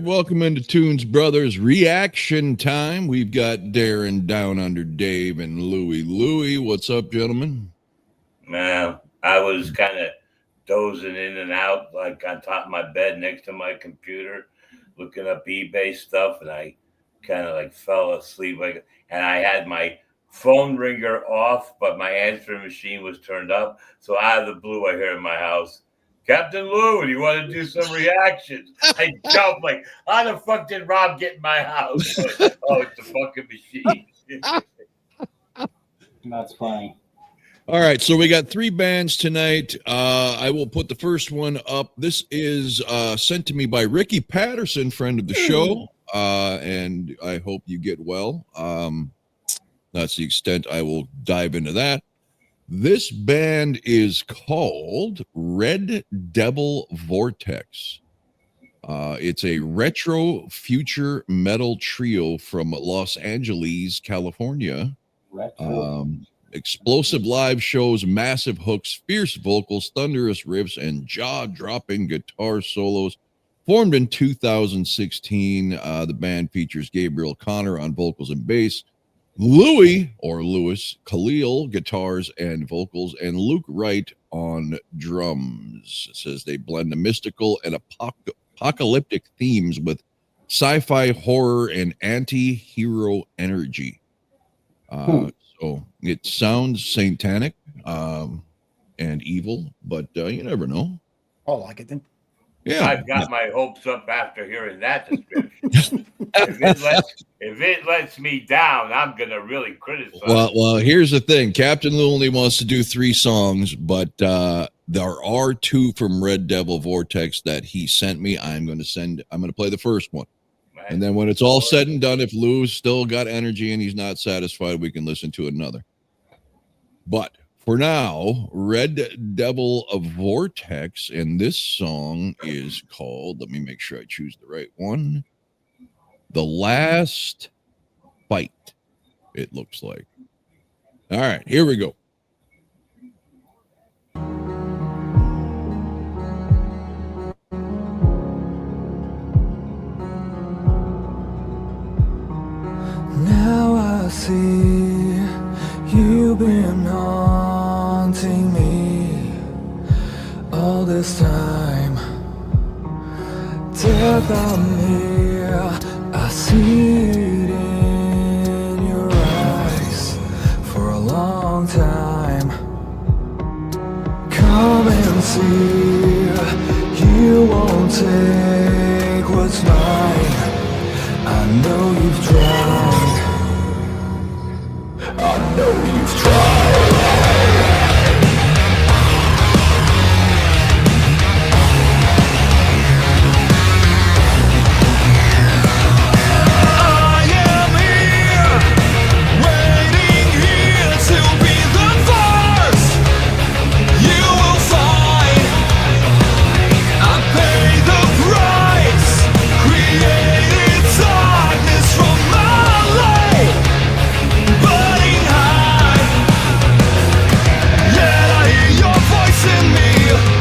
welcome into Tunes Brothers Reaction Time. We've got Darren, Down Under Dave, and Louie. Louie, what's up, gentlemen? Man, I was kind of dozing in and out, like on top of my bed next to my computer, looking up eBay stuff, and I kind of like fell asleep. And I had my phone ringer off, but my answering machine was turned up. So out of the blue, I hear in my house, Captain Lou, do you want to do some reactions? I jump like, how the fuck did Rob get in my house? Oh, it's the fucking machine. That's funny. All right, so we got three bands tonight. I will put the first one up. This is sent to me by Ricky Patterson, friend of the show, and I hope you get well. That's the extent I will dive into that. This band is called Red Devil Vortex. It's a retro future metal trio from Los Angeles, California. Explosive live shows, massive hooks, fierce vocals, thunderous riffs, and jaw-dropping guitar solos. Formed in 2016, the band features Gabriel Connor on vocals and bass, Louis Khalil guitars and vocals, and Luke Wright on drums. It says they blend the mystical and apocalyptic themes with sci-fi, horror, and anti-hero energy. So it sounds satanic and evil, but you never know. Oh, like it then. Yeah, I've got my hopes up after hearing that description. if it lets me down, I'm gonna really criticize. Well, here's the thing. Captain Lou only wants to do 3 songs, but there are 2 from Red Devil Vortex that he sent me. I'm going to play the first one. And then when it's all said and done, if Lou's still got energy and he's not satisfied, we can listen to another. But for now, Red Devil of Vortex, and this song is called, let me make sure I choose the right one, The Last Fight, it looks like. All right, here we go. Now I see you've been haunting me all this time. Death, I'm here, I see it in your eyes for a long time. Come and see, you won't take what's mine. I know you've tried. I know you've tried. I am here, waiting here to be the first. You will find I pay the price, created darkness from my light, burning high. Yet I hear your voice in me.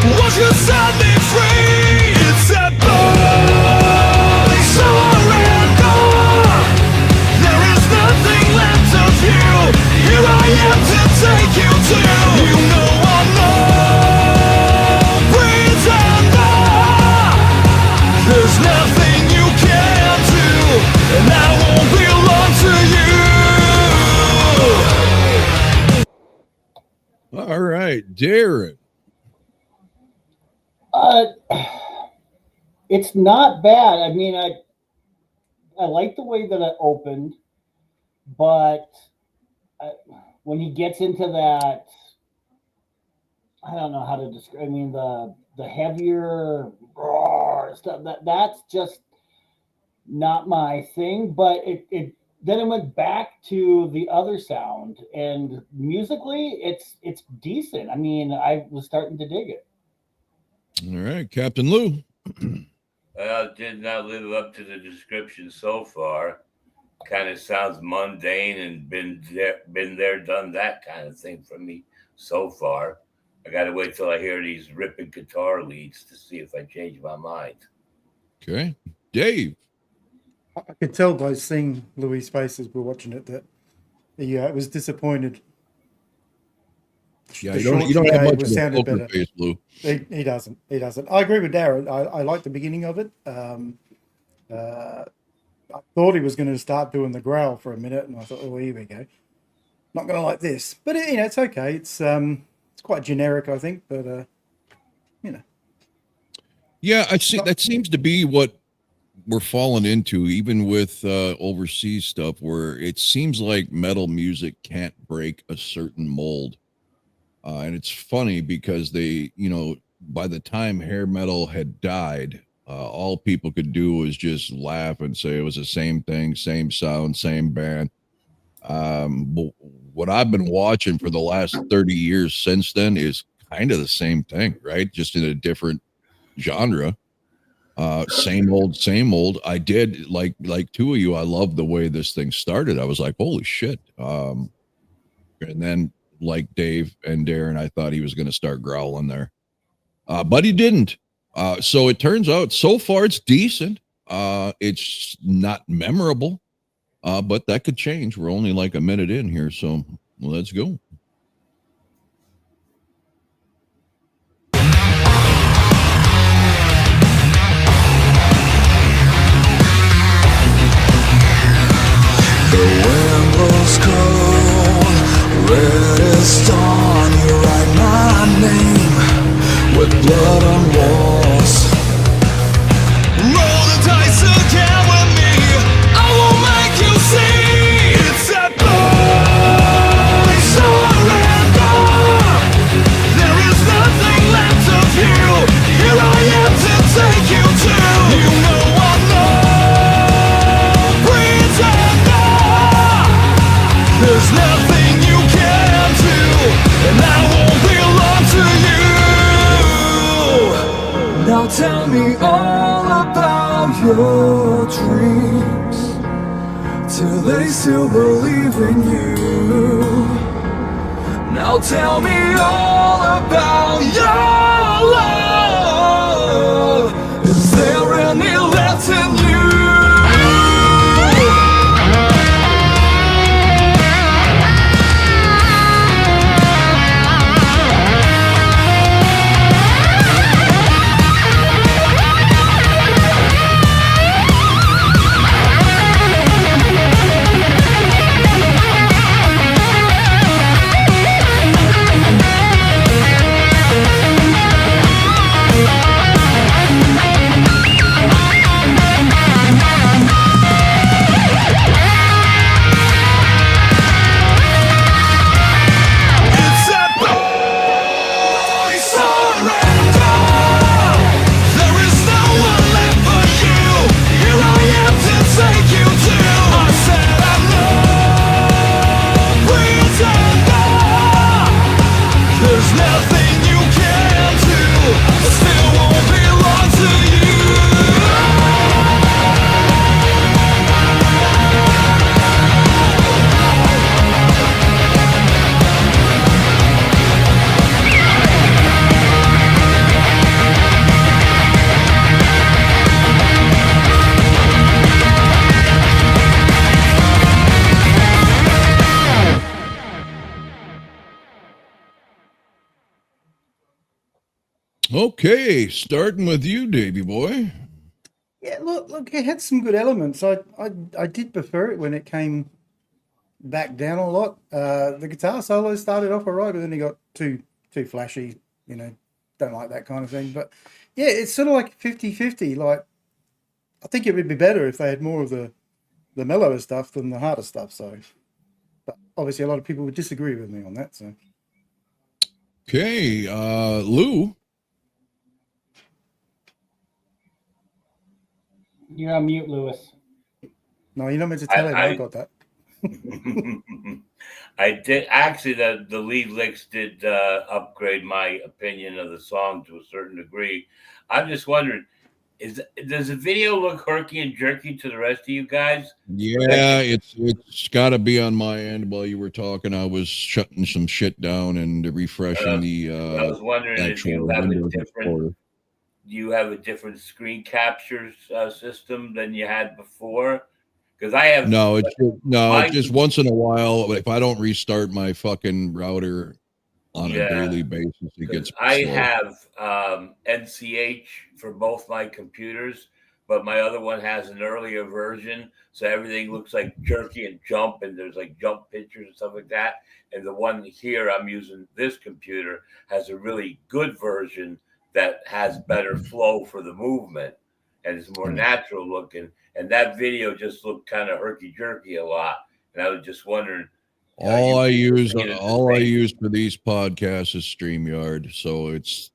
Won't you set me free? It's that burning surrender. There is nothing left of you. Here I am to take you to. You know I'm no pretender. There's nothing you can do, and I won't belong to you. All right, Darren. It's not bad. I mean, I like the way that it opened, but when he gets into that, I don't know how to describe. I mean, the heavier roar stuff, that's just not my thing. But it then it went back to the other sound, and musically, it's decent. I mean, I was starting to dig it. All right, Captain Lou. Well, it did not live up to the description so far. Kind of sounds mundane and been there, done that kind of thing for me so far. I got to wait till I hear these ripping guitar leads to see if I change my mind. Okay. Dave. I could tell by seeing Louis' face as we're watching it that he was disappointed. Yeah, The you don't shorts he have gave much of was a sounded poker better. face, Lou. He doesn't. He doesn't. I agree with Darren. I like the beginning of it. I thought he was going to start doing the growl for a minute, and I thought, oh, here we go. Not going to like this, but it's okay. It's quite generic, I think, but Yeah, I see. That seems to be what we're falling into, even with overseas stuff, where it seems like metal music can't break a certain mold. And it's funny because they, by the time hair metal had died, all people could do was just laugh and say it was the same thing, same sound, same band. But what I've been watching for the last 30 years since then is kind of the same thing, right? Just in a different genre. Same old, same old. I did like two of you. I love the way this thing started. I was like, holy shit. And then like Dave and Darren, I thought he was going to start growling there. But he didn't. So it turns out so far it's decent. It's not memorable. But that could change. We're only like a minute in here, so let's go. The wind blows cold, red is dawn. You write my name with blood on walls. Roll the dice again with me. I will make you see. It's that boy surrender. There is nothing left of you. Here I am to take you to. You know I'm not pretender. There's nothing you can do, and I won't belong to you. Now tell me all about your dreams. Do they still believe in you? Now tell me all about your love. Is there any left in you? It's that boy surrender. There is no one left but you. Here I am to take you to. I said I'm no pretender. There's nothing you can do. I still won't belong to you. Okay, starting with you, Davy boy. yeah. Look, it had some good elements. I did prefer it when it came back down a lot. The guitar solo started off all right, but then he got too flashy. Don't like that kind of thing. But yeah, it's sort of like 50-50. Like, I think it would be better if they had more of the mellower stuff than the harder stuff. So, but obviously a lot of people would disagree with me on that. So Okay, Lou. You're on mute, Lewis. no, you're not meant to tell him. I got that. I did actually. The lead licks did upgrade my opinion of the song to a certain degree. I'm just wondering, does the video look herky and jerky to the rest of you guys? Yeah, it's got to be on my end. While you were talking, I was shutting some shit down and refreshing the I was wondering if you actual have a Windows different. Explorer. you have a different screen capture system than you had before? Because I have No, it's my just once in a while. If I don't restart my fucking router on a yeah. daily basis, it Because gets I slow. have NCH for both my computers, but my other one has an earlier version, so everything looks like jerky and jump, and there's like jump pictures and stuff like that. And the one here I'm using, this computer, has a really good version that has better flow for the movement and it's more natural looking. And that video just looked kind of herky jerky a lot, and I was just wondering. All I use using it the all I same? use for these podcasts is StreamYard. So it's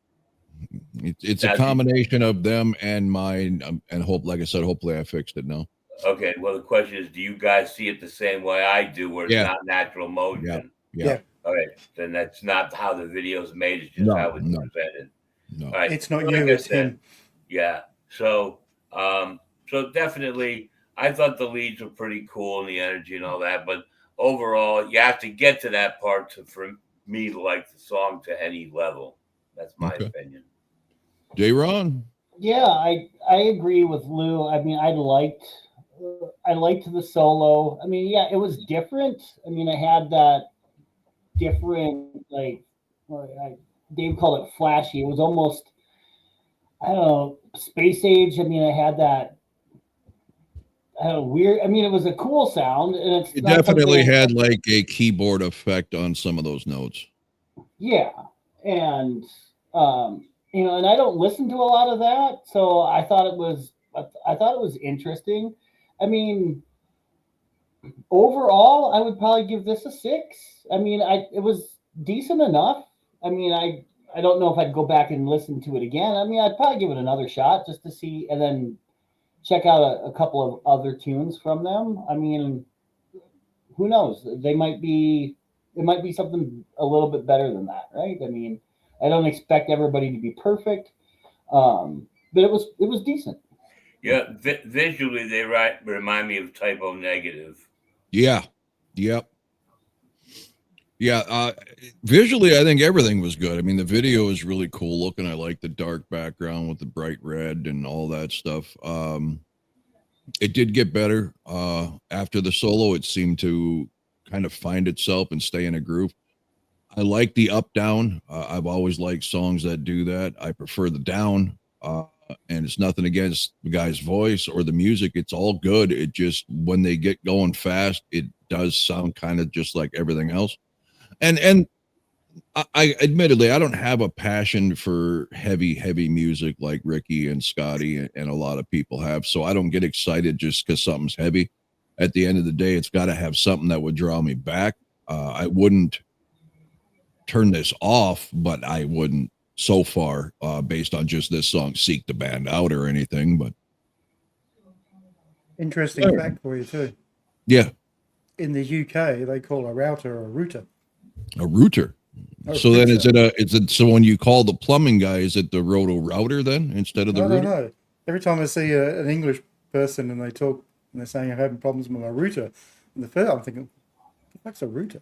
a Now, combination of them and mine. And like I said, hopefully I fixed it now. okay, well, the question is, do you guys see it the same way I do, where it's Yeah. not natural motion? Yeah. Okay, then that's not how the video's made. It's just how it's presented. No. All right, It's not so you, like I it's said, him. yeah. So, so definitely, I thought the leads were pretty cool and the energy and all that. But overall, you have to get to that part for me to like the song to any level. That's my opinion. J. Ron. Yeah, I agree with Lou. I mean, I liked the solo. I mean, yeah, it was different. I mean, it had that different, like, Dave called it flashy. It was almost, I don't know, space age. I mean, it had that, I don't know, weird. I mean, it was a cool sound, and it's It not definitely something- had like a keyboard effect on some of those notes. Yeah, and you know, and I don't listen to a lot of that, so I thought it was interesting. I mean, overall, I would probably give this a 6. I mean, it was decent enough. I mean, I don't know if I'd go back and listen to it again. I mean, I'd probably give it another shot just to see, and then check out a couple of other tunes from them. I mean, who knows? It might be something a little bit better than that, right? I mean, I don't expect everybody to be perfect, but it was decent. Yeah, visually they remind me of Typo Negative. Yeah. Yep. Yeah. Visually, I think everything was good. I mean, the video is really cool looking. I like the dark background with the bright red and all that stuff. It did get better. After the solo, it seemed to kind of find itself and stay in a groove. I like the up down. I've always liked songs that do that. I prefer the down. And it's nothing against the guy's voice or the music. It's all good. It just, when they get going fast, it does sound kind of just like everything else. And I admittedly, I don't have a passion for heavy music like Ricky and Scotty and a lot of people have. So I don't get excited just because something's heavy. At the end of the day, it's got to have something that would draw me back. I wouldn't turn this off, but I wouldn't so far based on just this song seek the band out or anything. But Interesting fact for you too. Yeah. In the UK, they call a router a router. A router. So then is it so when you call the plumbing guy, is it the roto router then instead of the router? I don't know. Every time I see an English person and they talk and they're saying I'm having problems with my router, and the first I'm thinking, what the fuck's a router?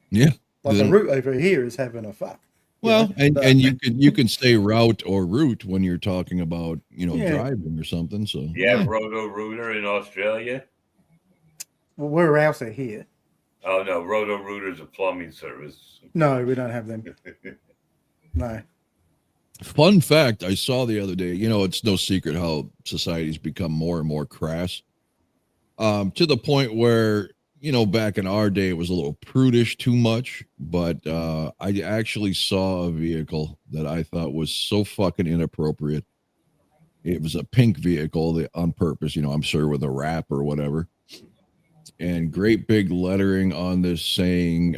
Yeah. Like a root over here is having a fuck. Well, and you can say route or route when you're talking about, driving or something. So Roto Rooter in Australia. Well, we're router here. Oh no, Roto Rooter's a plumbing service. No, we don't have them. No. Fun fact I saw the other day, it's no secret how society's become more and more crass. To the point where, back in our day, it was a little prudish too much, but I actually saw a vehicle that I thought was so fucking inappropriate. It was a pink vehicle on purpose, I'm sure with a wrap or whatever. And great big lettering on this saying,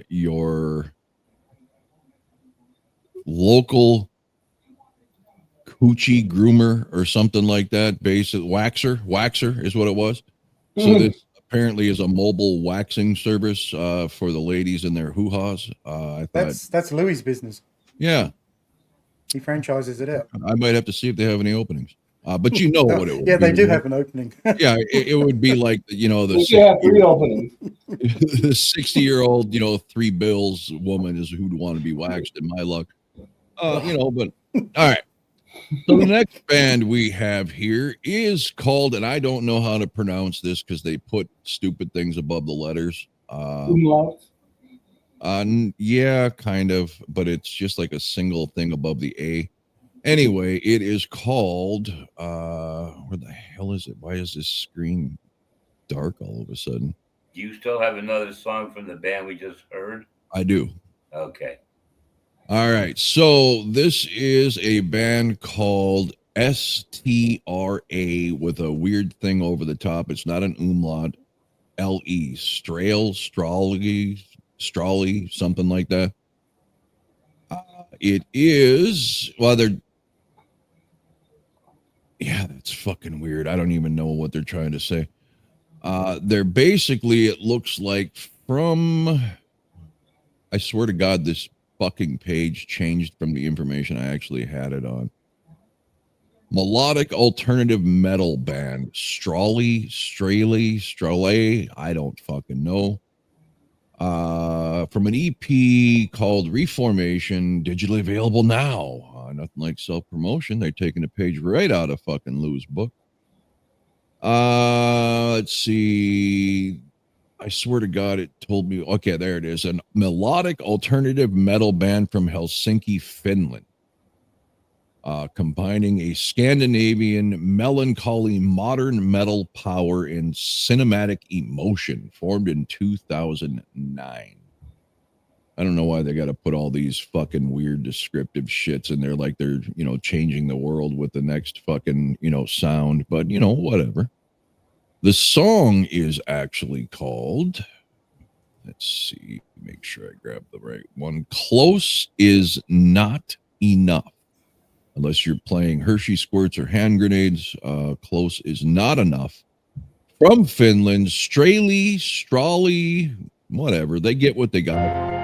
your local coochie groomer or something like that. Basic waxer is what it was. So this apparently is a mobile waxing service for the ladies in their hoo-has. I thought that's Louis' business. Yeah. He franchises it out. I might have to see if they have any openings. But what it would be. Yeah, they do have an opening. Yeah, it would be like, the have 3 openings. The 60-year-old, 3 bills woman is who'd want to be waxed in my luck. But all right. So the next band we have here is called, and I don't know how to pronounce this because they put stupid things above the letters. Umlaut. Yeah, kind of, but it's just like a single thing above the A. Anyway, it is called where the hell is it? Why is this screen dark all of a sudden? Do you still have another song from the band we just heard? I do. Okay. All right. So this is a band called STRA with a weird thing over the top. It's not an umlaut. LE, Strale, something like that. It is, well, that's fucking weird. I don't even know what they're trying to say. They're basically, it looks like from, I swear to God, this fucking page changed from the information I actually had it on. Melodic alternative metal band, Strale, I don't fucking know. From an EP called Reformation, digitally available now. Nothing like self-promotion. They're taking a page right out of fucking Lou's book. Let's see. I swear to God, it told me. Okay, there it is. A melodic alternative metal band from Helsinki, Finland. Combining a Scandinavian melancholy modern metal power and cinematic emotion, formed in 2009. I don't know why they got to put all these fucking weird descriptive shits in there like they're, changing the world with the next fucking, sound, but, whatever. The song is actually called, let's see, make sure I grab the right one. Close is Not Enough. Unless you're playing Hershey squirts or hand grenades, close is not enough. From Finland, Strale, whatever. They get what they got.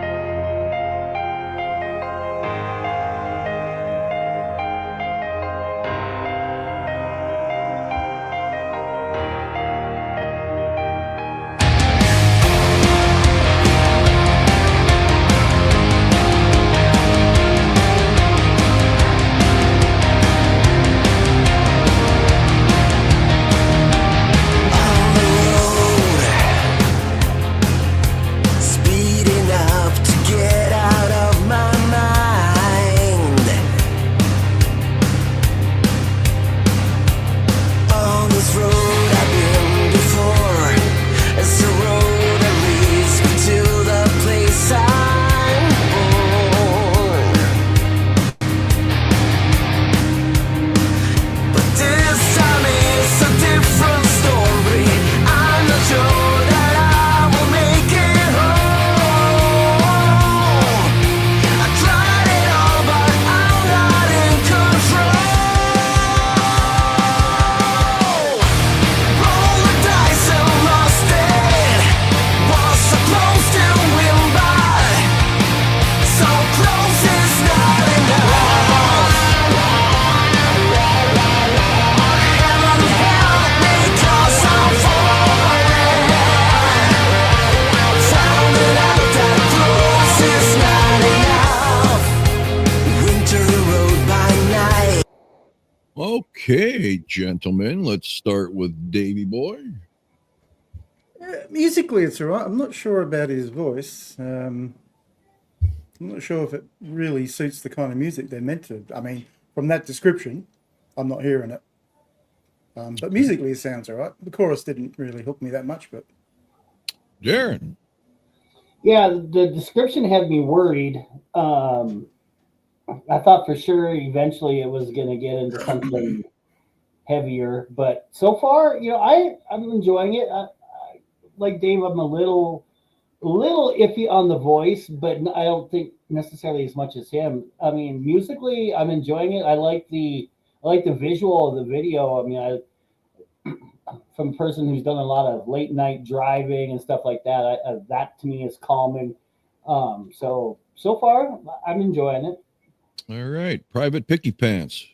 Okay, gentlemen, let's start with Davey Boy. Musically, it's all right. I'm not sure about his voice. I'm not sure if it really suits the kind of music they're meant to. I mean, from that description, I'm not hearing it. But musically, it sounds all right. The chorus didn't really hook me that much, but... Darren. Yeah, the description had me worried. I thought for sure eventually it was going to get into something heavier, but so far, I'm enjoying it. Like Dave, I'm a little iffy on the voice, but I don't think necessarily as much as him. I mean, musically, I'm enjoying it. I like the visual of the video. I mean, from a person who's done a lot of late night driving and stuff like that, that to me is calming. So far, I'm enjoying it. All right, Private Picky Pants.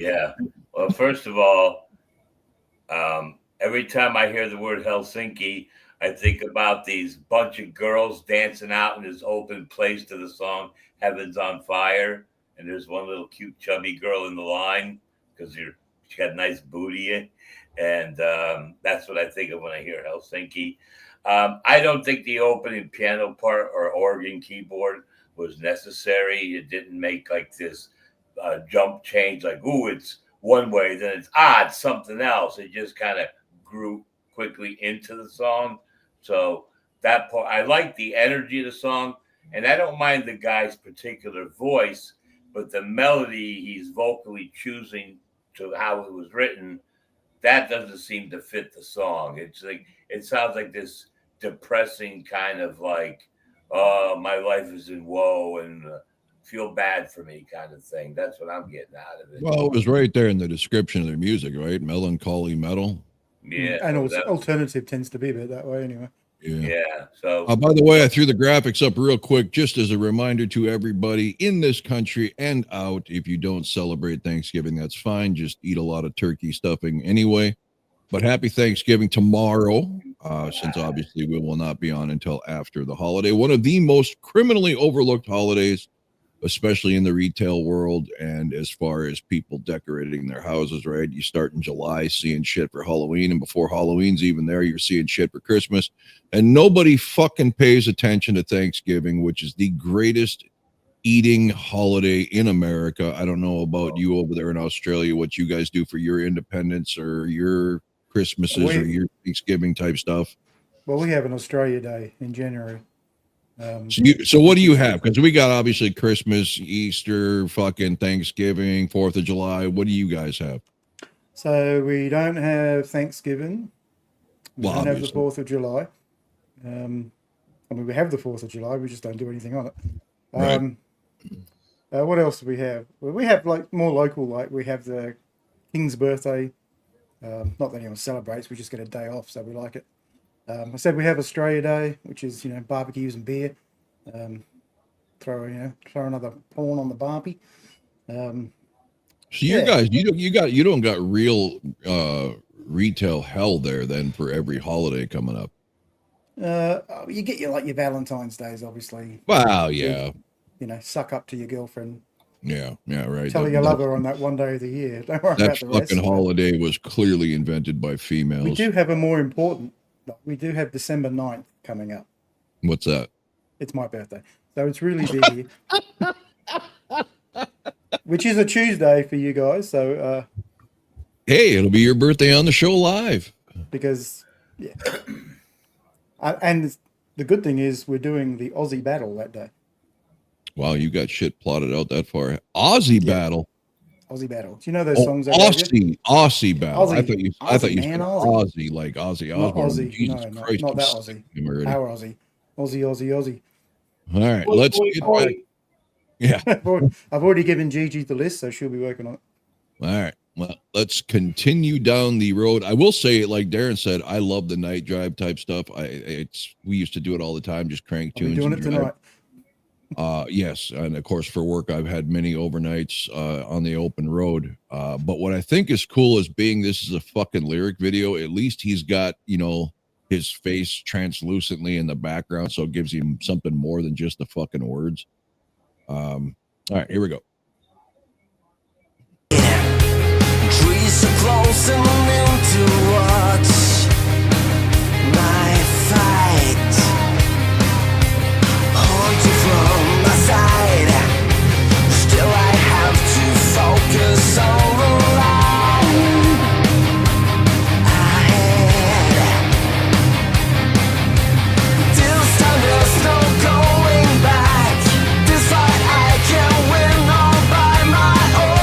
Yeah. Well, first of all, every time I hear the word Helsinki, I think about these bunch of girls dancing out in this open place to the song "Heaven's on Fire," and there's one little cute chubby girl in the line because she got a nice booty, and that's what I think of when I hear Helsinki. I don't think the opening piano part or organ keyboard was necessary. It didn't make like this jump change, like, ooh, it's one way, then it's something else. It just kind of grew quickly into the song. So that part, I like the energy of the song, and I don't mind the guy's particular voice, but the melody he's vocally choosing to how it was written, that doesn't seem to fit the song. It's like, it sounds like this depressing kind of like, oh, my life is in woe and feel bad for me kind of thing. That's what I'm getting out of it. Well, it was right there in the description of their music, right? Melancholy metal. Yeah. And also, alternative tends to be a bit that way anyway. Yeah. So, by the way, I threw the graphics up real quick just as a reminder to everybody in this country and out. If you don't celebrate Thanksgiving, that's fine. Just eat a lot of turkey stuffing anyway. But happy Thanksgiving tomorrow, since obviously we will not be on until after the holiday. One of the most criminally overlooked holidays, especially in the retail world, and as far as people decorating their houses, right? You start in July seeing shit for Halloween, and before Halloween's even there, you're seeing shit for Christmas, and nobody fucking pays attention to Thanksgiving, which is the greatest eating holiday in America. I don't know about you over there in Australia, what you guys do for your independence or your Christmases or your Thanksgiving type stuff. Well, we have an Australia Day in January. So what do you have? Because we got obviously Christmas, Easter, fucking Thanksgiving, 4th of July. What do you guys have? So we don't have Thanksgiving. We Well, don't obviously. have the 4th of July. I mean, we have the 4th of July. We just don't do anything on it. What else do we have? Well, we have like more local, like we have the King's birthday. Not that anyone celebrates. We just get a day off, so we like it. I said we have Australia Day, which is, you know, barbecues and beer. Throw another porn on the barbie. So you guys, you don't got real retail hell there then for every holiday coming up. You get your Valentine's Days, obviously. Wow, yeah. You know, suck up to your girlfriend. Yeah, right. Tell her you love her on that one day of the year. Don't worry about the rest. That fucking holiday was clearly invented by females. We do have a more important. We do have December 9th coming up. What's that? It's my birthday. So it's really big here. Which is a Tuesday for you guys. So hey, it'll be your birthday on the show live. Because and the good thing is we're doing the Aussie battle that day. Wow, you got shit plotted out that far. Aussie battle. Aussie battle. Do you know those songs? Aussie battle. Aussie. I thought you said Aussie. Aussie, like Ozzy Not Osbourne. Aussie. Jesus No, Christ, not that I'm Aussie. sick of him already. Our Aussie. Aussie. All right, let's get back. Yeah. I've already given Gigi the list, so she'll be working on it. All right. Well, let's continue down the road. I will say, like Darren said, I love the night drive type stuff. We used to do it all the time, just crank I'll be tunes. doing it tonight. Yes, and of course for work I've had many overnights on the open road. But what I think is cool is being this is a fucking lyric video. At least he's got, you know, his face translucently in the background, so it gives him something more than just the fucking words. All right, here we go. Trees so close and willing to watch my fight. Haunted from my side. Still I have to focus on the line ahead. This time there's no going back. This fight I can win all by my own.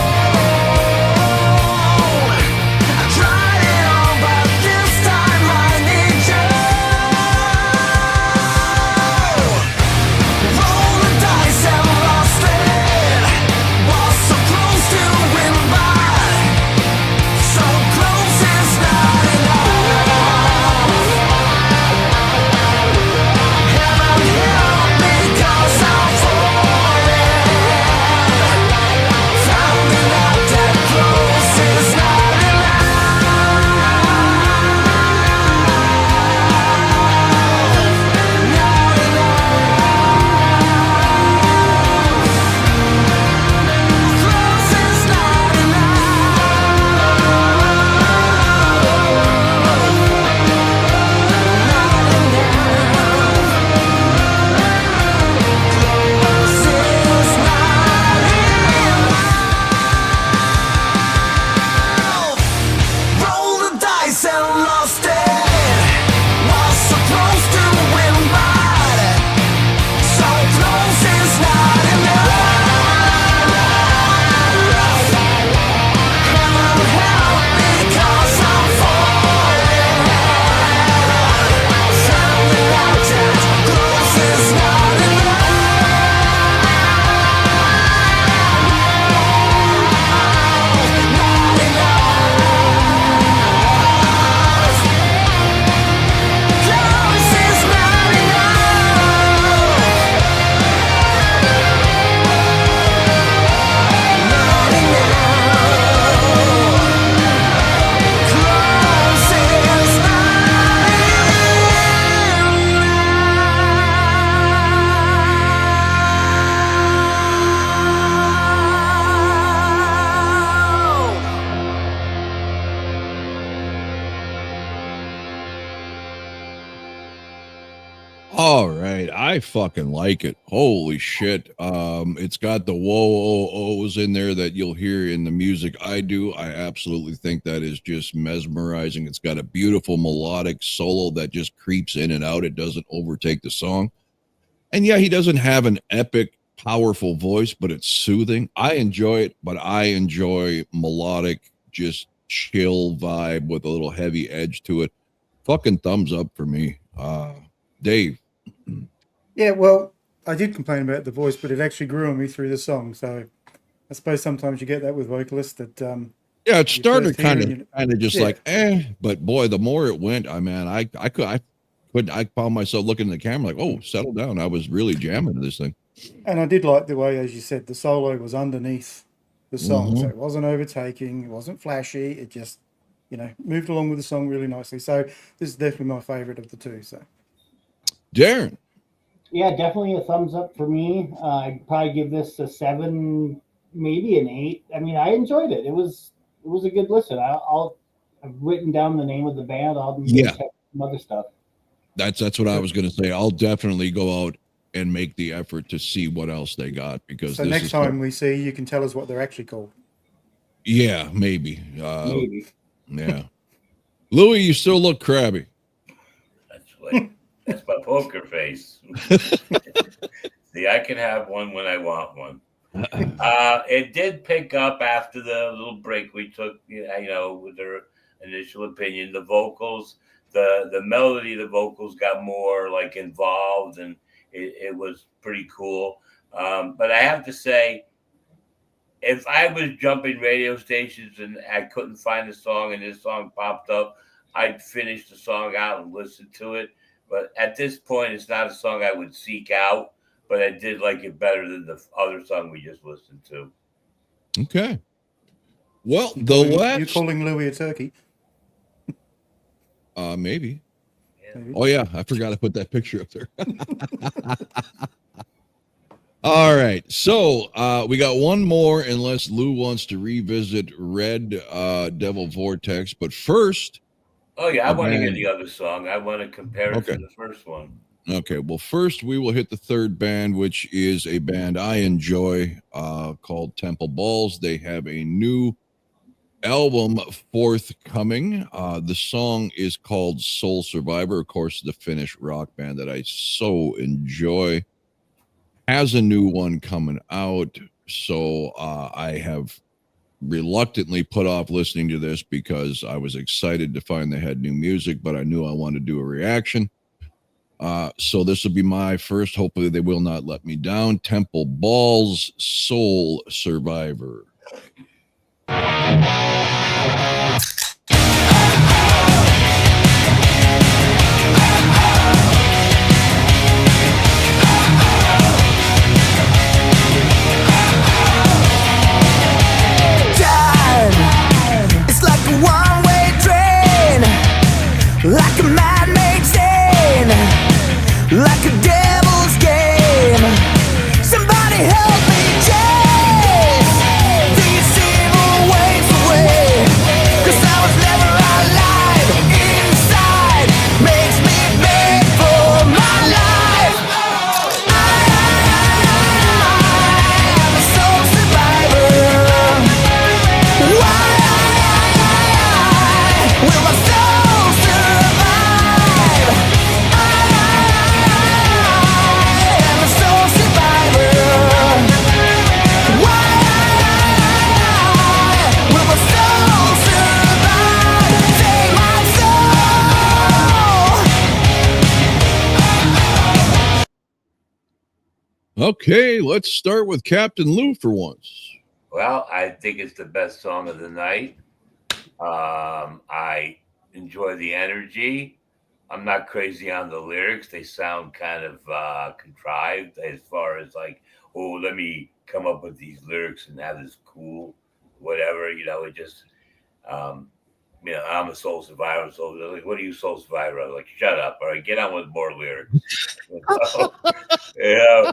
I try All right, I fucking like it. Holy shit. It's got the whoa-oh-ohs in there that you'll hear in the music I do. I absolutely think that is just mesmerizing. It's got a beautiful melodic solo that just creeps in and out. It doesn't overtake the song. And yeah, he doesn't have an epic, powerful voice, but it's soothing. I enjoy it, but I enjoy melodic, just chill vibe with a little heavy edge to it. Fucking thumbs up for me. Dave. Yeah, well, I did complain about the voice, but it actually grew on me through the song. So I suppose sometimes you get that with vocalists that Yeah, it you started first hear kind and of you, just yeah. like but boy, the more it went, I found myself looking at the camera like, oh, settle down. I was really jamming to this thing. And I did like the way, as you said, the solo was underneath the song. So Mhm. it wasn't overtaking, it wasn't flashy. It just, moved along with the song really nicely. So this is definitely my favorite of the two. So Darren. Yeah, definitely a thumbs up for me. I'd probably give this a 7, maybe an 8. I mean, I enjoyed it. It was a good listen. I've written down the name of the band. I'll maybe Yeah, check some other stuff. that's what I was gonna say. I'll definitely go out and make the effort to see what else they got because so this next is time we see, you can tell us what they're actually called. yeah, maybe. Maybe. Yeah. Louis, you still look crabby. That's my poker face. See, I can have one when I want one. It did pick up after the little break we took, with their initial opinion. The vocals, the melody, the vocals got more like involved, and it was pretty cool. But I have to say, if I was jumping radio stations and I couldn't find a song and this song popped up, I'd finish the song out and listen to it. But at this point, it's not a song I would seek out, but I did like it better than the other song we just listened to. Okay. Well, You're calling Louis a turkey? maybe. Yeah. Maybe. Oh yeah, I forgot to put that picture up there. All right. So we got one more unless Lou wants to revisit Red Devil Vortex. But first, Oh yeah, I the want to hear band. the other song. I want to compare it Okay. to the first one. Okay. Well, first we will hit the third band, which is a band I enjoy called Temple Balls. They have a new album forthcoming. The song is called Soul Survivor. Of course, the Finnish rock band that I so enjoy has a new one coming out. So I have reluctantly put off listening to this because I was excited to find they had new music, but I knew I wanted to do a reaction. So this will be my first. Hopefully, they will not let me down. Temple Balls, Soul Survivor. It's like a one-way train, like a man-made scene, like a devil's game. Somebody help me chase these evil ways away, 'cause I was never alive inside, makes me beg for my life. I'm a soul survivor. Why will my soul survive? I am a soul survivor. Why will my soul survive? Take my soul. Okay, let's start with Captain Lou for once. Well, I think it's the best song of the night. I enjoy the energy. I'm not crazy on the lyrics. They sound kind of contrived as far as like, oh, let me come up with these lyrics and have this cool, whatever. It just, um, I'm a soul survivor. So they're like, what are you, soul survivor? I was like, shut up. All right, get on with more lyrics. Yeah.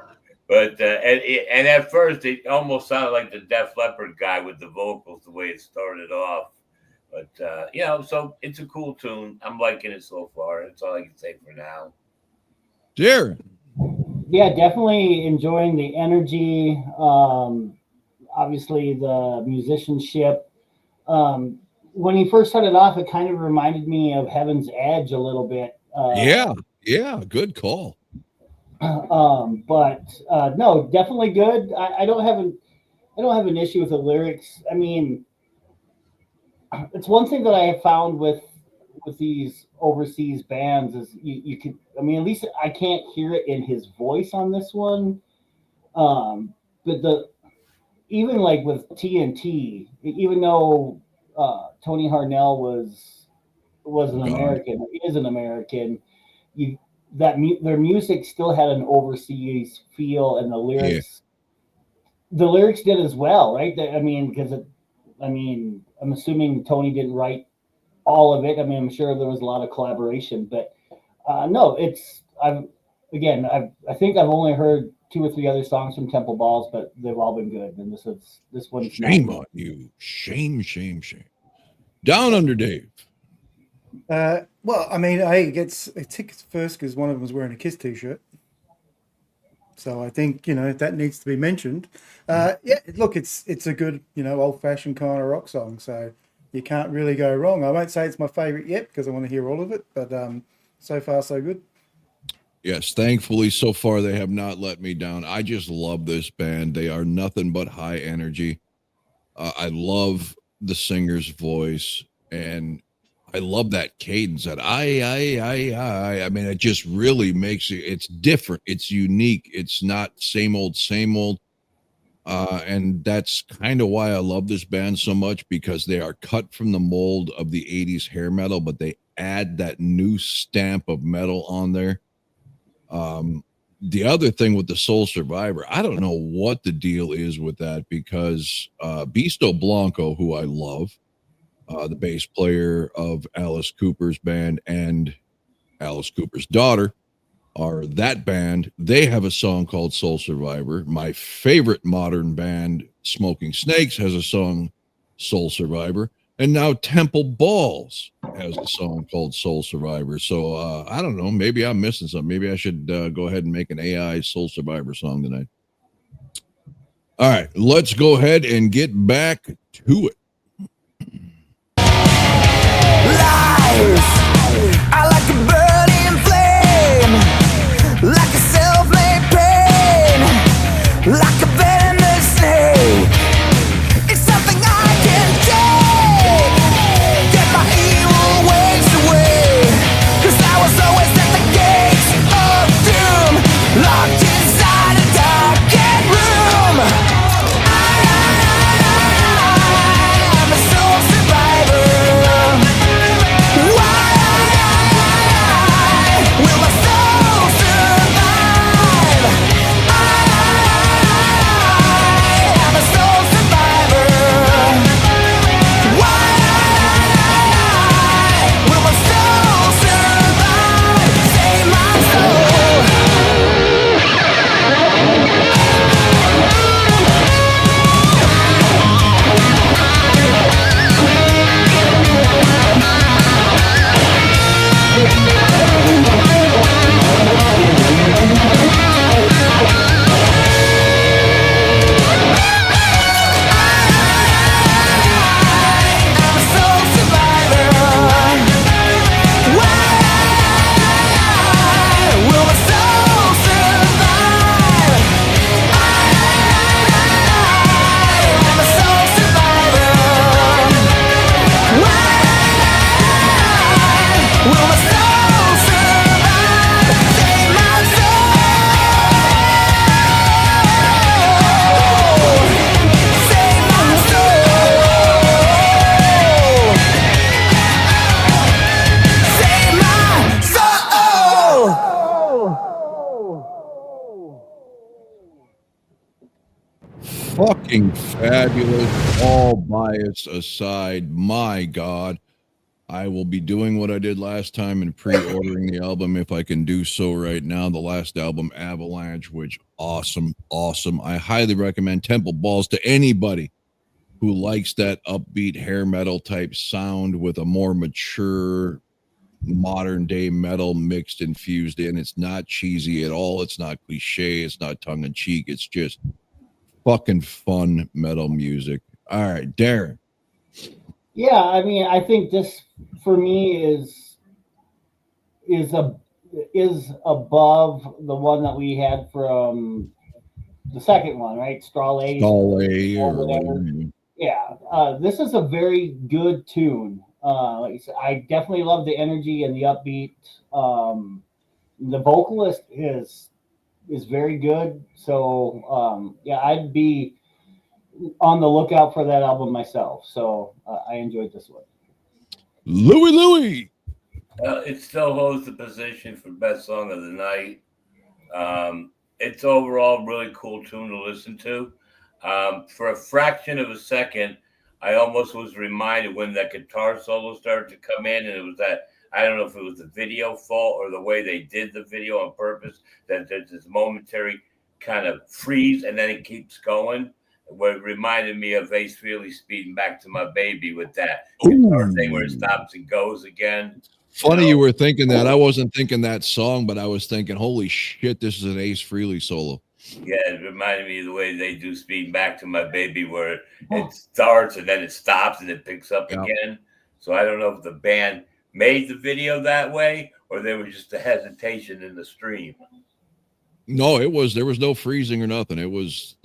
But and at first it almost sounded like the Def Leppard guy with the vocals, the way it started off. But so it's a cool tune. I'm liking it so far. That's all I can say for now. Darren. Yeah, definitely enjoying the energy. Obviously, the musicianship. When he first started off, it kind of reminded me of Heaven's Edge a little bit. Yeah, good call. But no, definitely good. I don't have an issue with the lyrics. I mean, it's one thing that I have found with these overseas bands is you can. I mean, at least I can't hear it in his voice on this one. But even like with TNT, even though Tony Harnell was an God. American, is an American, you their music still had an overseas feel, and the lyrics did as well, right? I mean, because I'm assuming Tony didn't write all of it. I mean, I'm sure there was a lot of collaboration, but no, I think I've only heard 2 or 3 other songs from Temple Balls, but they've all been good. And this one's Shame not. on you. Shame. Down Under Dave. Well, I mean, he gets a ticket first because one of them was wearing a Kiss t-shirt. So I think, that needs to be mentioned. Yeah, look, it's a good, old-fashioned kind of rock song. So you can't really go wrong. I won't say it's my favorite yet because I want to hear all of it, but so far so good. Yes, thankfully, so far they have not let me down. I just love this band. They are nothing but high energy. I love the singer's voice, and I love that cadence. That I mean, it just really makes it's different. It's unique. It's not same old, same old. And that's kind of why I love this band so much, because they are cut from the mold of the 80s hair metal, but they add that new stamp of metal on there. The other thing with the Soul Survivor, I don't know what the deal is with that, because Bisto Blanco, who I love, the bass player of Alice Cooper's band and Alice Cooper's daughter, are that band. They have a song called Soul Survivor. My favorite modern band, Smoking Snakes, has a song, Soul Survivor. And now Temple Balls has a song called Soul Survivor. So I don't know. Maybe I'm missing something. Maybe I should go ahead and make an AI Soul Survivor song tonight. All right, let's go ahead and get back to it. Life, I like a burning flame, like a self-made pain, like a venomous snake. It's something I can take, get my evil ways away, 'cause I was always at the gates of doom, locked inside a darkened room. I'm a soul survivor. Why will my soul survive? I'm a soul survivor. Why will my soul survive? Save my soul. I'm a soul survivor. Why will my soul survive? I'm a soul survivor. Why will my soul survive? Save my soul. Save my soul. Save my soul. Fucking fabulous. All bias aside, my God, I will be doing what I did last time and pre-ordering the album if I can do so right now. The last album, Avalanche, which awesome. I highly recommend Temple Balls to anybody who likes that upbeat hair metal type sound with a more mature modern day metal mixed and fused in. It's not cheesy at all. It's not cliche. It's not tongue in cheek. It's just fucking fun metal music. All right, Darren. Yeah, I mean, I think this for me is above the one that we had from the second one, right? Strale or whatever. Yeah, this is a very good tune. Like I said, I definitely love the energy and the upbeat. The vocalist is very good. So yeah, I'd be on the lookout for that album myself. So I enjoyed this one. Louie. It still holds the position for best song of the night. It's overall really cool tune to listen to. For a fraction of a second, I almost was reminded when that guitar solo started to come in, and it was that, I don't know if it was the video fault or the way they did the video on purpose, that there's this momentary kind of freeze and then it keeps going. What it reminded me of Ace Frehley Speeding Back to My Baby with that guitar thing where it stops and goes again. Funny you were thinking that. I wasn't thinking that song, but I was thinking, holy shit, this is an Ace Frehley solo. Yeah, it reminded me of the way they do Speeding Back to My Baby, where it starts and then it stops and it picks up again. So I don't know if the band made the video that way or there was just a hesitation in the stream. No, there was no freezing or nothing.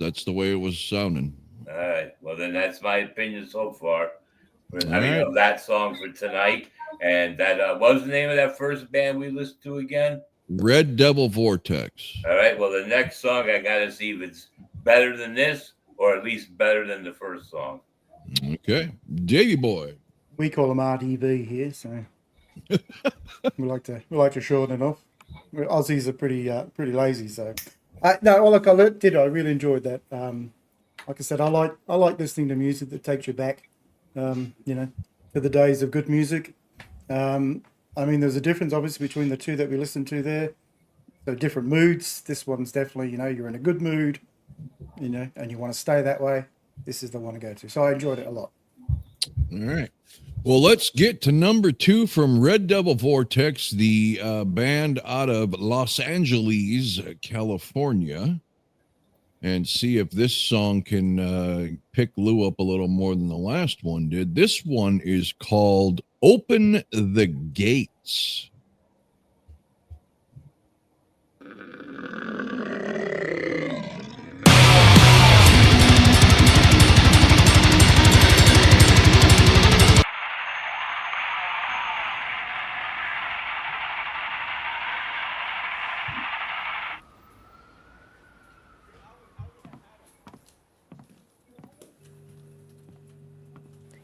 That's the way it was sounding. All right. Well, then that's my opinion so far. Right. Of that song for tonight. And that what was the name of that first band we listened to again? Red Devil Vortex. All right. Well, the next song I gotta see if it's better than this or at least better than the first song. Okay, Davey boy. We call them RTV here, so we like to shorten it off. Aussies are pretty lazy, so no. Well, look, I really enjoyed that. Like I said, I like listening to music that takes you back, to the days of good music. I mean, there's a difference, obviously, between the two that we listened to there. So different moods. This one's definitely, you're in a good mood, and you want to stay that way. This is the one to go to. So I enjoyed it a lot. All right. Well, let's get to number 2 from Red Devil Vortex, the band out of Los Angeles, California, and see if this song can pick Lou up a little more than the last one did. This one is called Open the Gates.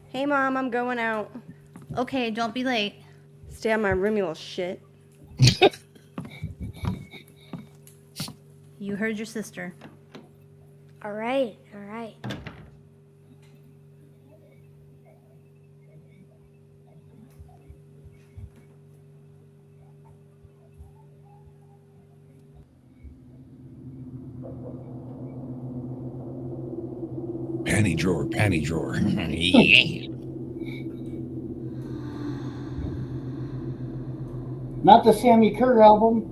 Hey, Mom, I'm going out. Okay, don't be late. Stay out of my room, you little shit. You heard your sister. All right, all right. Panty drawer. Yeah. Not the Sammy Kerr album.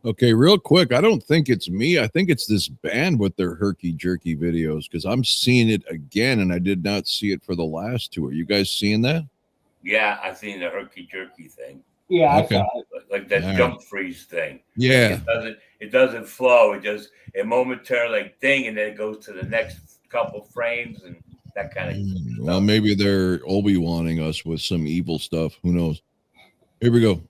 Okay, real quick. I don't think it's me. I think it's this band with their herky jerky videos because I'm seeing it again and I did not see it for the last two. Are you guys seeing that? Yeah, I've seen the herky jerky thing. Yeah, Okay. I saw it. Like that jump freeze thing. Yeah. It doesn't flow. It momentarily like ding, and then it goes to the next couple frames and that kind of stuff. Well, maybe they're Obi-Waning us with some evil stuff. Who knows? Here we go.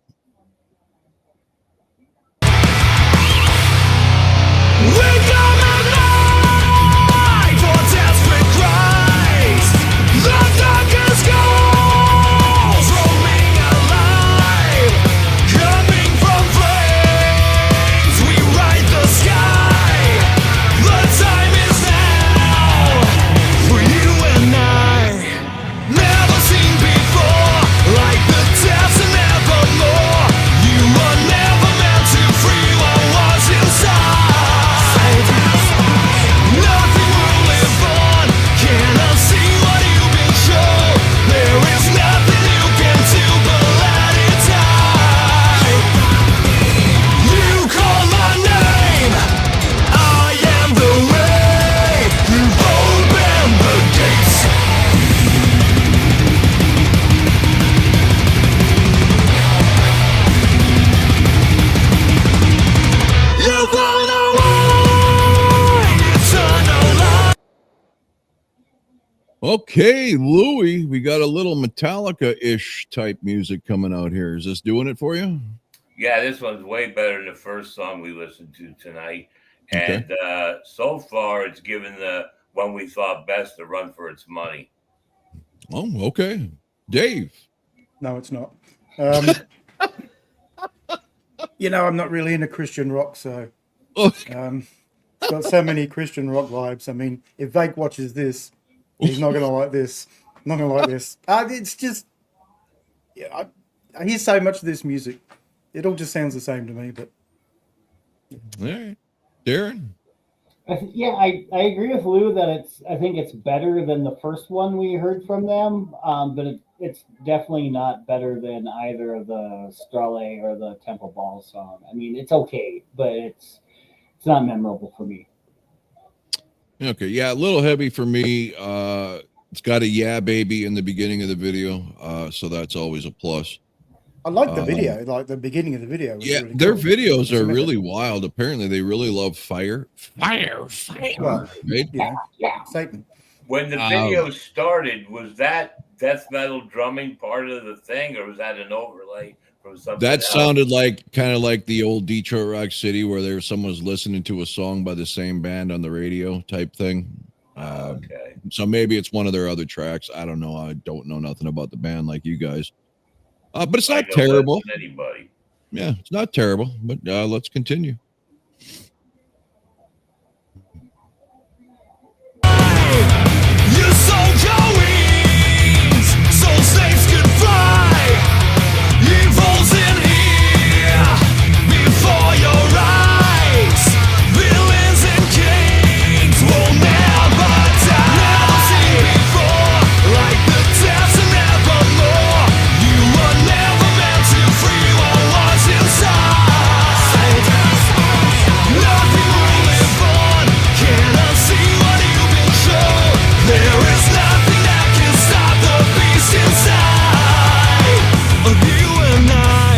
Wisdom and light for desperate cries. The darkest goals roaming alive. Okay, Louie, we got a little Metallica-ish type music coming out here. Is this doing it for you? Yeah, this one's way better than the first song we listened to tonight. Okay. And so far, it's given the one we thought best a run for its money. Oh, okay. Dave. No, it's not. I'm not really into Christian rock, so Oh, it's got so many Christian rock vibes. I mean, if Vake watches this, he's not going to like this. Not going to like this. It's just, yeah, I hear so much of this music. It all just sounds the same to me, but all right. Darren? I agree with Lou that I think it's better than the first one we heard from them, but it's definitely not better than either of the Strale or the Temple Ball song. I mean, it's okay, but it's not memorable for me. Okay, yeah, a little heavy for me. It's got a "Yeah Baby" in the beginning of the video, so that's always a plus. I like the video. Like the beginning of the video was really their cool. videos are Isn't it? really wild. Apparently, they really love fire. Well, Right? Satan. When the video started, was that death metal drumming part of the thing, or was that an overlay from something That else? sounded like kind of like the old Detroit Rock City, where someone's listening to a song by the same band on the radio type thing. Okay. So maybe it's one of their other tracks. I don't know. I don't know nothing about the band like you guys. But it's I not know less terrible. than anybody. Yeah, it's not terrible. But let's continue. Your soul goings, soul snakes could fly. Evil's in here before your eyes. Villains and kings will never die. Never seen before, like the deaths and nevermore. You were never meant to free what was inside. Nothing will live on. Cannot see what you've been shown. There is nothing that can stop the beast inside of you and I.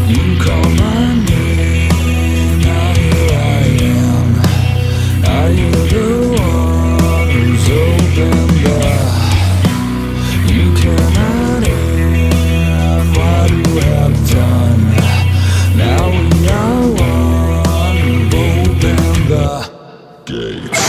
You call my name, now here I am. Are you the one who's opened up? You cannot end what you have done. Now we are one who've opened the gates.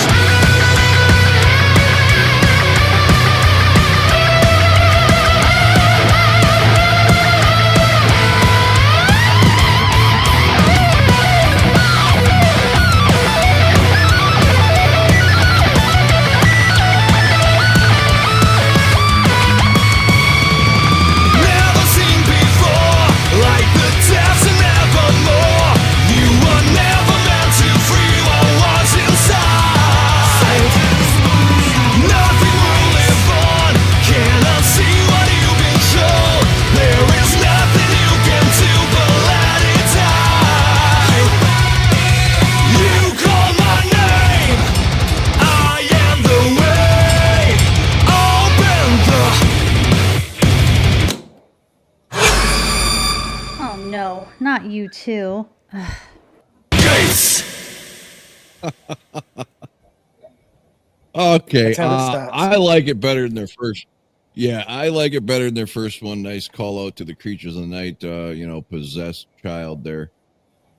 Never seen before, like the deaths and nevermore. You were never meant to free what was inside. Nothing will live on. Cannot see what you've been shown. There is nothing you can do but let it die. You call my name. I am the way. Open the Oh no, not you too. gates. Okay, That's how it starts. I like it better than their first. Yeah, I like it better than their first one. Nice call out to the Creatures of the Night, possessed child there.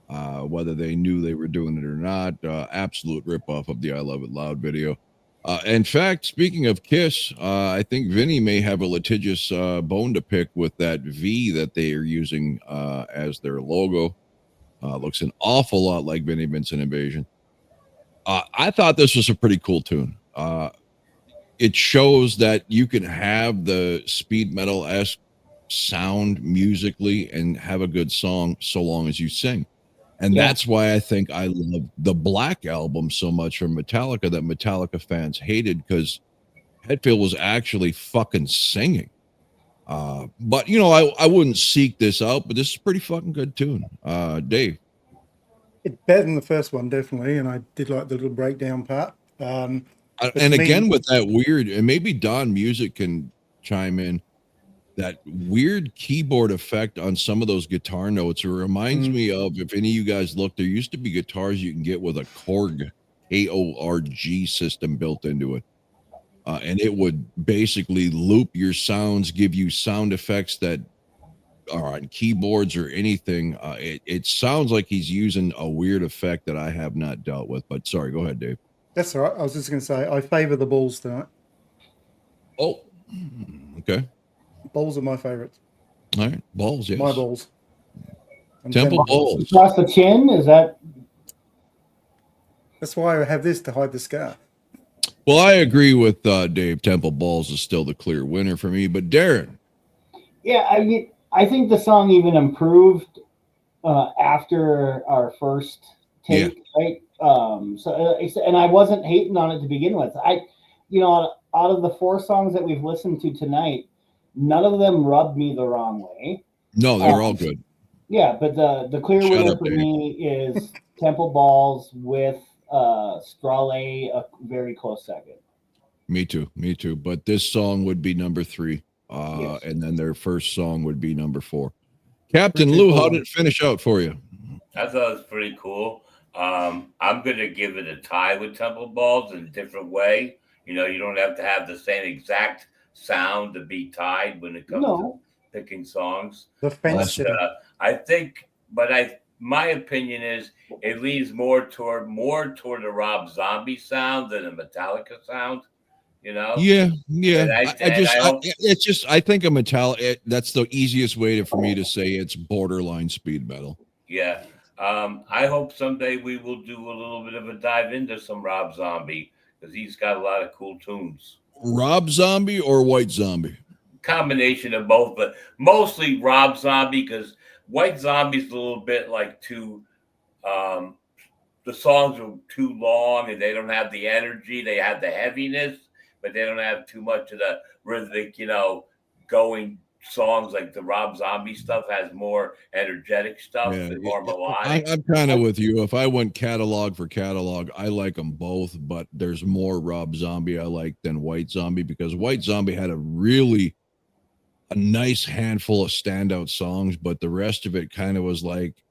Whether they knew they were doing it or not, absolute ripoff of the "I Love It Loud" video. In fact, speaking of Kiss, I think Vinny may have a litigious bone to pick with that V that they are using as their logo. Looks an awful lot like Vinnie Vincent Invasion. I thought this was a pretty cool tune. It shows that you can have the speed metal-esque sound musically and have a good song so long as you sing. And Yeah. that's why I think I love the Black Album so much from Metallica that Metallica fans hated, because Hetfield was actually fucking singing. But I wouldn't seek this out, but this is a pretty fucking good tune. Dave. It's better than the first one, definitely. And I did like the little breakdown part. But And to me- again, with that weird, and maybe Don Music can chime in, that weird keyboard effect on some of those guitar notes. It reminds me of, if any of you guys look, there used to be guitars you can get with a Korg, KORG system built into it. and it would basically loop your sounds, give you sound effects that are on keyboards or anything. It sounds like he's using a weird effect that I have not dealt with. But sorry, go ahead, Dave. That's all right. I was just going to say I favour the balls tonight. Oh, okay. Balls are my favourites. All right, balls. Yes, My balls. And Temple balls. Across the chin, is that? That's why I have this to hide the scar. Well, I agree with Dave. Temple balls is still the clear winner for me. But Darren, Yeah, I think the song even improved after our first take, right? And I wasn't hating on it to begin with. Out of the 4 songs that we've listened to tonight, none of them rubbed me the wrong way. no, they're all good. Yeah, but the clear Shut winner up, for Dave. me is Temple Balls with Strale a very close second. Me too. But this song would be number 3, Yes. and then their first song would be number 4. Captain Lou, how did it finish out for you? I thought it was pretty cool. I'm going to give it a tie with Temple Balls in a different way. You don't have to have the same exact sound to be tied when it comes to picking songs. The fence. I think, my opinion is it leans more toward a Rob Zombie sound than a Metallica sound. Yeah. I think a Metallica. That's the easiest way for me to say it's borderline speed metal. Yeah. I hope someday we will do a little bit of a dive into some Rob Zombie because he's got a lot of cool tunes. Rob Zombie or White Zombie? Combination of both, but mostly Rob Zombie because White Zombie's a little bit like too. The songs are too long and they don't have the energy. They have the heaviness, but they don't have too much of the rhythmic, going songs. Like the Rob Zombie stuff has more energetic stuff and more melodic. I'm kind of with you. If I went catalog for catalog, I like them both, but there's more Rob Zombie I like than White Zombie because White Zombie had a nice handful of standout songs, but the rest of it kind of was like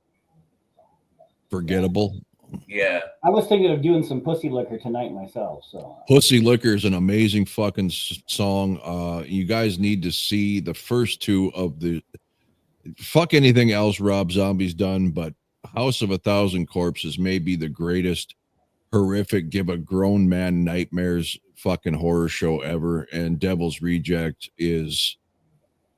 forgettable. Yeah. I was thinking of doing some Pussy Liquor tonight myself. So Pussy Liquor is an amazing fucking song. You guys need to see the first 2 of the fuck anything else Rob Zombie's done, but House of 1,000 Corpses may be the greatest horrific give a grown man nightmares fucking horror show ever. And Devil's Reject is,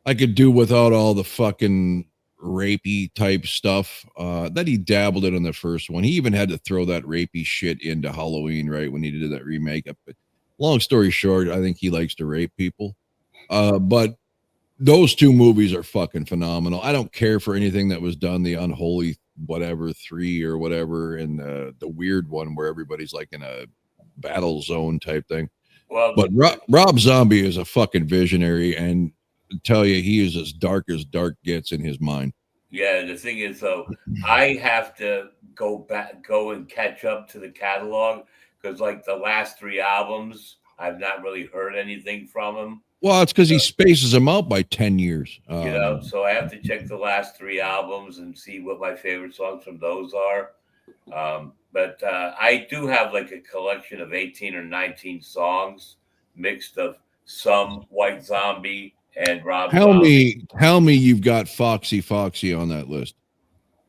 I could do without all the fucking rapey type stuff that he dabbled in on the first one. He even had to throw that rapey shit into Halloween, right, when he did that remake. But long story short, I think he likes to rape people. But those 2 movies are fucking phenomenal. I don't care for anything that was done, the Unholy whatever 3 or whatever, and the weird one where everybody's like in a battle zone type thing. Well, but Rob Zombie is a fucking visionary, and I tell you, he is as dark gets in his mind. Yeah, the thing is, though, I have to go and catch up to the catalog because, like, the last 3 albums, I've not really heard anything from him. Well, it's because he spaces them out by 10 years. So I have to check the last 3 albums and see what my favorite songs from those are. But I do have like a collection of 18 or 19 songs mixed of some White Zombie and Rob Zombie. Tell me you've got Foxy on that list.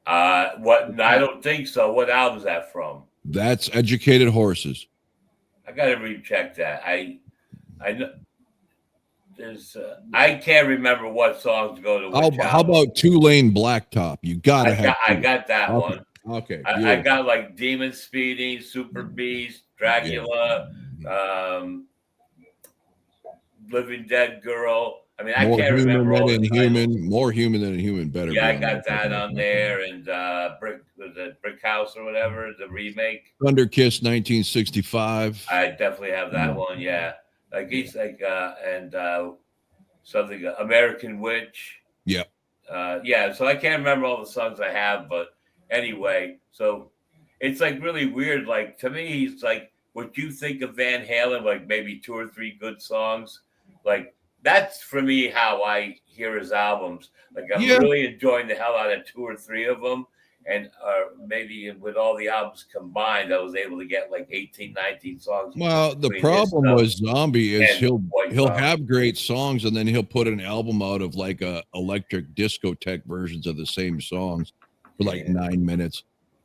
What? I don't think so. What album is that from? That's Educated Horses. I got to recheck that. I know. I can't remember what songs go to which How about Two-Lane Blacktop? You gotta have. I got that one. Okay. I got like Demon Speeding, Super Beast, Dracula, Living Dead Girl. I mean, I can't remember all the titles. More human than a human. Better. Yeah, I got that on there, and Brick House or whatever, the remake. Thunder Kiss, 1965. I definitely have that one. Yeah, like he's like and something American Witch. Yep. Yeah. So I can't remember all the songs I have, but anyway, so it's like really weird. Like to me, he's like what you think of Van Halen, like maybe 2 or 3 good songs, like. That's for me how I hear his albums. Like I'm really enjoying the hell out of 2 or 3 of them, and maybe with all the albums combined, I was able to get like 18, 19 songs. Well, the between his problem stuff with Zombie is and he'll White he'll Zombie. have great songs, and then he'll put an album out of like electric discotheque versions of the same songs for like 9 minutes.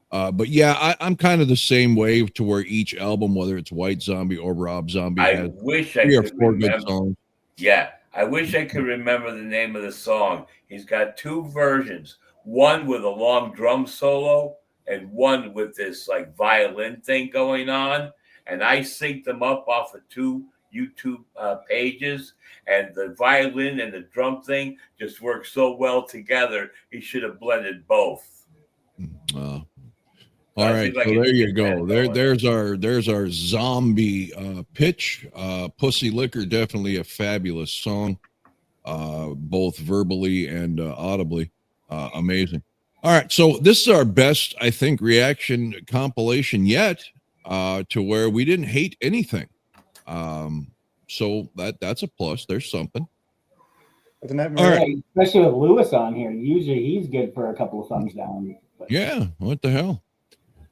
But yeah, I'm kind of the same way to where each album, whether it's White Zombie or Rob Zombie, I has wish I 3 or could 4 good remember. songs. Yeah, I wish I could remember the name of the song. He's got 2 versions, one with a long drum solo and one with this like violin thing going on. And I synced them up off of 2 YouTube pages, and the violin and the drum thing just work so well together. He should have blended both. All right, so there you go. There's going. our zombie pitch. Pussy Liquor, definitely a fabulous song, both verbally and audibly. Amazing. All right, so this is our best, I think, reaction compilation yet, to where we didn't hate anything. So that's a plus. There's something. Isn't that All right. Yeah, especially with Lewis on here. Usually he's good for a couple of thumbs down. But. Yeah, what the hell?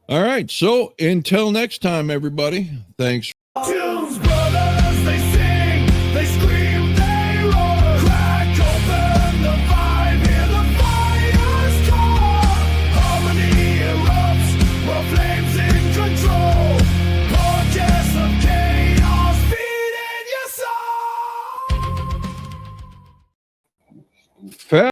All right, so until next time, everybody, thanks. Tunes brothers, they sing, they scream, they roar. Crack open the vibe, hear the fire's call. Harmony erupts, while flames in control. Podcast of chaos, feeding your soul.